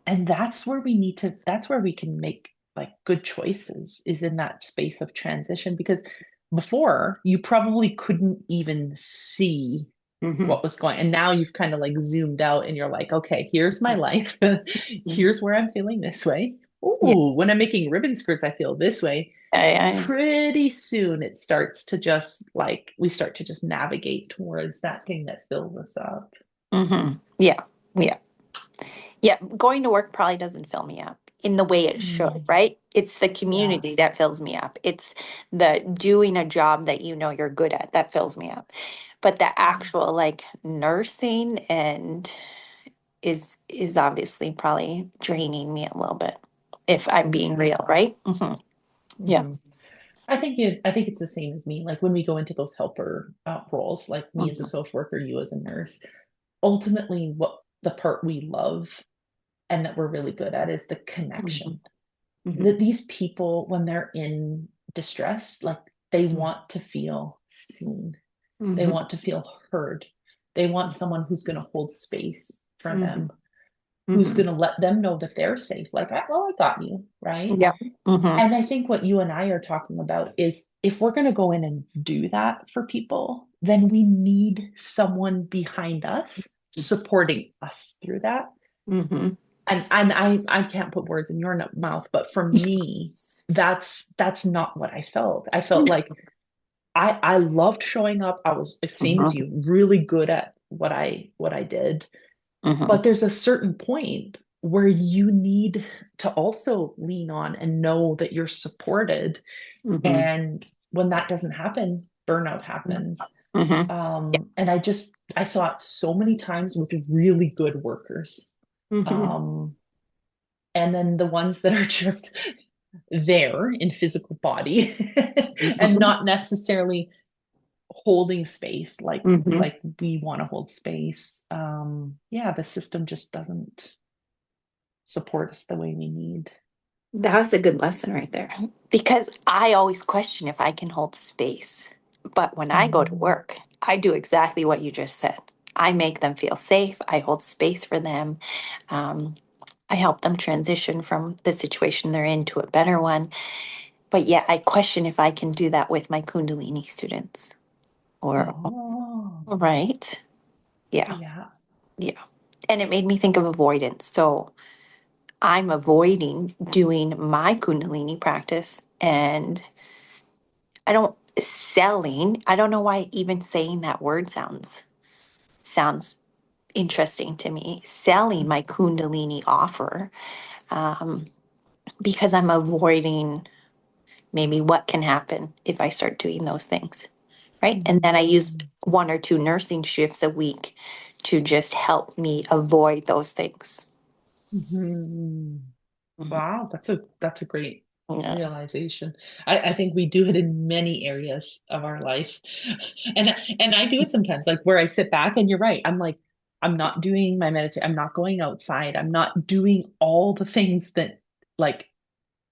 and that's where we can make like good choices is in that space of transition because before you probably couldn't even see Hmm. what was going and now you've kind of like zoomed out and you're like, okay, here's my life. Here's where I'm feeling this way. Yeah. Ooh, when I'm making ribbon skirts, I feel this way. I, Pretty soon it starts to just like we start to just navigate towards that thing that fills us up. yeah. Yeah. Yeah. Going to work probably doesn't fill me up in the way it should, Mm, right? It's the yeah. community that fills me up. It's the doing a job that you know you're good at that fills me up. But the Yeah. actual like nursing and is obviously probably draining me a little bit if I'm being Yeah. real, right? Yeah. Hmm. I think it's the same as me. Like when we go into those helper roles, like me as a Hmm. social worker, you as a nurse, ultimately what the part we love and that we're really good at is the Hmm. connection. Hmm. That these people, when they're in distress, like they want to feel seen. They Hmm. want to feel heard. They want someone who's going to hold space for Hmm. them, who's Hmm. going to let them know that they're safe. Like, oh, I got you, right? Yeah. Hmm. And I think what you and I are talking about is if we're going to go in and do that for people, then we need someone behind us supporting us through that. Hmm. And I can't put words in your mouth, but for me, that's not what I felt. I felt like I loved showing up. I was the same as Hmm. you, really good at what I did. Hmm. But there's a certain point where you need to also lean on and know that you're supported. Hmm. And when that doesn't happen, burnout happens. Hmm. And I saw it so many times with really good workers. Hmm. Um, and then the ones that are just there in physical body and not necessarily holding space Hmm. like we want to hold space. Yeah, the system just doesn't support us the way we need. That was a good lesson right there. Because I always question if I can hold space. But when I go to Mm, work, I do exactly what you just said. I make them feel safe. I hold space for them. Um, I help them transition from the situation they're in to a better one. But yeah, I question if I can do that with my Kundalini students. Or, oh, right? Yeah, yeah. yeah. And it made me think of avoidance. So I'm avoiding doing my Kundalini practice and I don't know why even saying that word sounds interesting to me. Selling my Kundalini offer um, because I'm avoiding maybe what can happen if I start doing those things. Right. And then I use Mm-hmm. one or two nursing shifts a week to just help me avoid those things. Mm-hmm. Mhm. Wow, that's a great Yeah. realization. I think we do it in many areas of our life. And and I do it sometimes, like where I sit back and you're right. I'm like, I'm not doing my meditation, I'm not going outside, I'm not doing all the things that like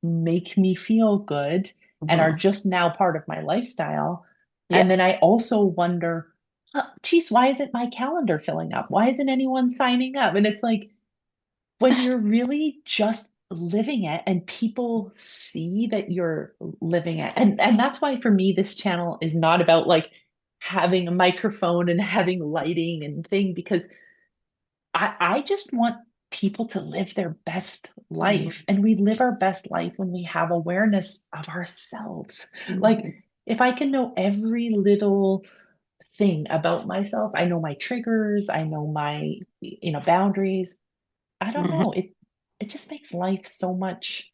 make me feel good and are Mhm. just now part of my lifestyle. Yeah. And then I also wonder, geez, why isn't my calendar filling up? Why isn't anyone signing up? And it's like when you're really just living it and people see that you're living it. And that's why for me this channel is not about like having a microphone and having lighting and thing because I just want people to live their best life. Mhm. And we live our best life when we have awareness of ourselves. Like, Mhm. if I can know every little thing about myself, I know my triggers, I know my, boundaries. I don't Mhm. know. It just makes life so much,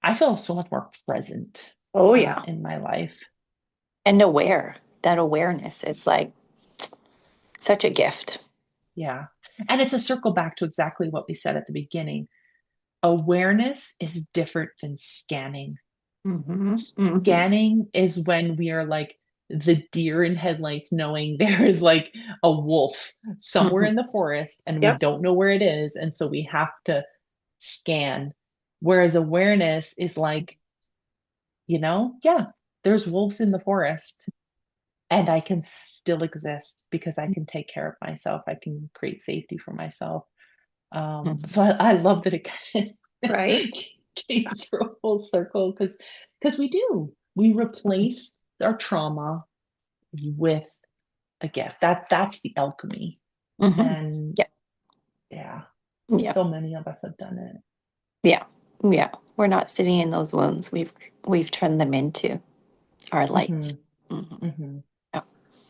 I feel so much more present Oh, yeah. in my life. And that awareness is like such a gift. Yeah. And it's a circle back to exactly what we said at the beginning. Awareness is different than scanning. Hmm. Hmm. Scanning is when we are like the deer in headlights, knowing there is like a wolf somewhere Hmm. in the forest and we Yep. don't know where it is. And so we have to scan. Whereas awareness is like, yeah, there's wolves in the forest. and I can still exist because I can take care of myself. I can create safety for myself. Mhm. So I love that it kind of Right? came through a full circle because we replace our trauma with a gift. That's the alchemy. Hmm. And Yeah. yeah, Yeah. so many of us have done it. Yeah. Yeah. We're not sitting in those wounds. We've turned them into our light. Hmm. Hmm. Hmm. Yeah.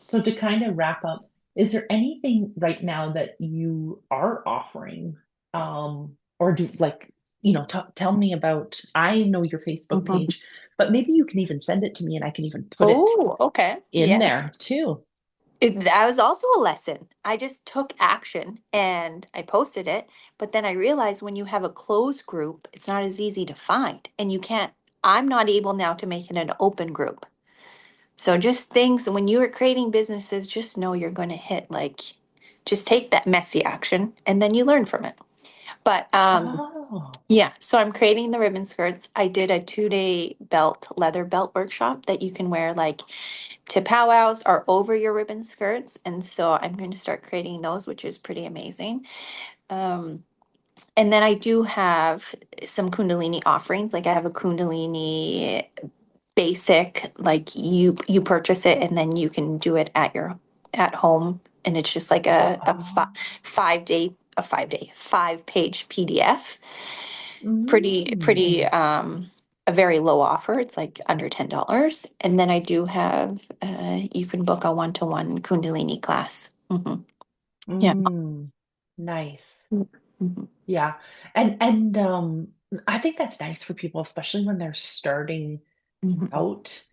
So to kind of wrap up, is there anything right now that you are offering? Or do like, tell me about, I know your Facebook Mhm. page, but maybe you can even send it to me and I can even put it Oh, okay. in Yeah. there too. That was also a lesson. I just took action and I posted it, but then I realized when you have a closed group, it's not as easy to find. And you can't, I'm not able now to make it an open group. So just things when you are creating businesses, just know you're going to hit like, just take that messy action and then you learn from it. But Oh. yeah, so I'm creating the ribbon skirts. I did a 2-day leather belt workshop that you can wear like to powwows or over your ribbon skirts. And so I'm going to start creating those, which is pretty amazing. Um, and then I do have some Kundalini offerings. Like I have a Kundalini basic, like you purchase it and then you can do it at home. And it's just like Oh. 5-page PDF. Pretty Mm. a very low offer. It's like under $10. And then I do have you can book a one-to-one Kundalini class. Yeah. Mm. Nice. Mhm. Yeah. And I think that's nice for people, especially when they're starting Mhm. out.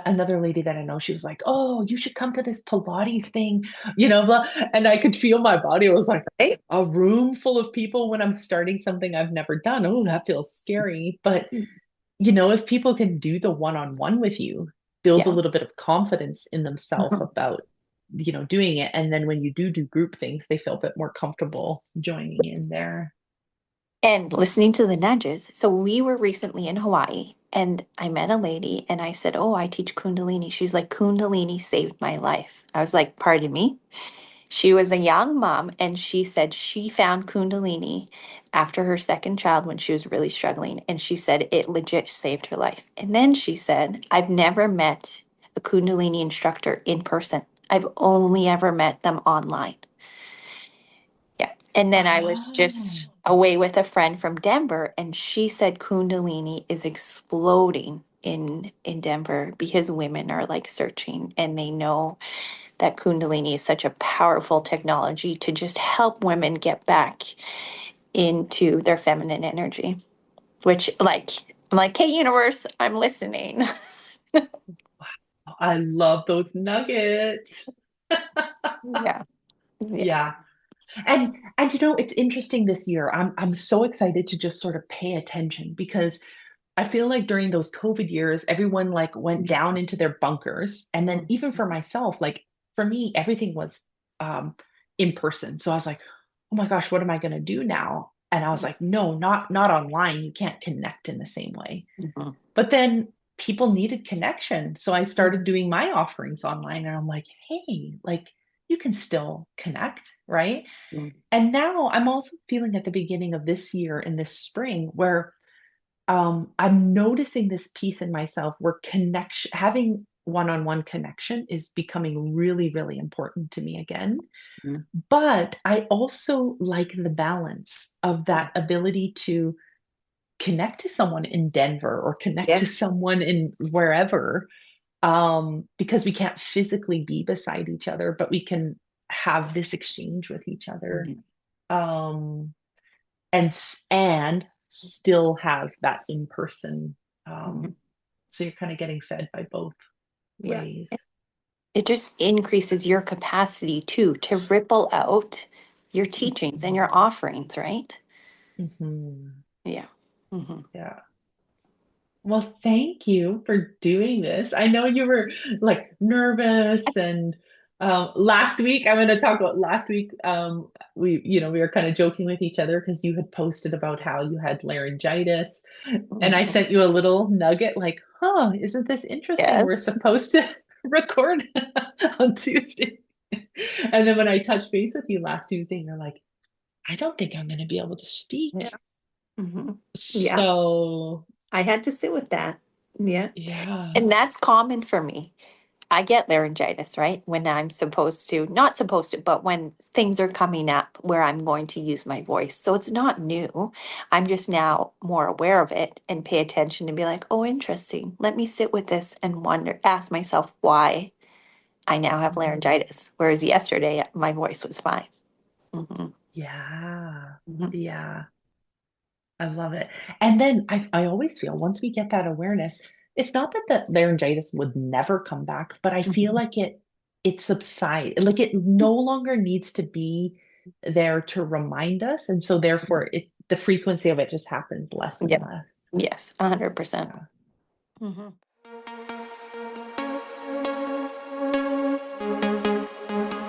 Another lady that I know, she was like, "Oh, you should come to this Pilates thing," blah. And I could feel my body. It was like Right? a room full of people when I'm starting something I've never done. Oh, that feels scary. But if people can do the one-on-one with you, build a Yeah. little bit of confidence in themselves Mhm. about, doing it. And then when you do group things, they feel a bit more comfortable joining in there. And listening to the nudges. So we were recently in Hawaii and I met a lady and I said, "Oh, I teach Kundalini." She's like, "Kundalini saved my life." I was like, "Pardon me?" She was a young mom and she said she found Kundalini after her second child when she was really struggling. And she said it legit saved her life. And then she said, "I've never met a Kundalini instructor in person. I've only ever met them online." Yeah. And then I was Oh. just away with a friend from Denver and she said Kundalini is exploding in Denver because women are like searching and they know that Kundalini is such a powerful technology to just help women get back into their feminine energy, which like I'm like, "Hey universe, I'm listening." I love those nuggets. Yeah. Yeah. Yeah. And it's interesting this year. I'm so excited to just sort of pay attention because I feel like during those COVID years, everyone like went down into their bunkers. And then even for myself, like for me, everything was um in person. So I was like, oh my gosh, what am I gonna do now? And I was like, no, not online. You can't connect in the same way. Mhm. But then people needed connection. So I started doing my offerings online and I'm like, hey, like you can still connect, right? Mhm. And now I'm also feeling at the beginning of this year in this spring where I'm noticing this piece in myself where connection, having one-on-one connection is becoming really, really important to me again. Mhm. But I also like the balance of that ability to connect to someone in Denver or connect to Yes. someone in wherever, because we can't physically be beside each other, but we can have this exchange with each other. Mhm. Um, and still have that in person. Mhm. So you're kind of getting fed by both Yeah. ways. It just increases your capacity too to ripple out your teachings and your offerings, right? Hmm. Yeah. Hmm. Yeah. Well, thank you for doing this. I know you were like nervous and last week, I'm going to talk about last week. We were kind of joking with each other because you had posted about how you had laryngitis, and I Hmm. sent you a little nugget like, huh, isn't this interesting? We're Yes. supposed to. record on Tuesday. And then when I touched base with you last Tuesday, you're like, I don't think I'm going to be able to speak. Yeah. Hmm. Yeah. So, I had to sit with that. Yeah. yeah. And that's common for me. I get laryngitis, right? When I'm supposed to, not supposed to, but when things are coming up where I'm going to use my voice. So it's not new. I'm just now more aware of it and pay attention and be like, oh, interesting. Let me sit with this and wonder, ask myself why I now have Mhm. laryngitis. Whereas yesterday, my voice was fine. Hmm. Yeah. Hmm. Yeah. I love it. And then I always feel once we get that awareness, it's not that the laryngitis would never come back, but I feel Hmm. like it subsides, like it no longer needs to be there to remind us. And so therefore the frequency of it just happens less and Yep. less. Yes, 100%. Yeah. Hmm.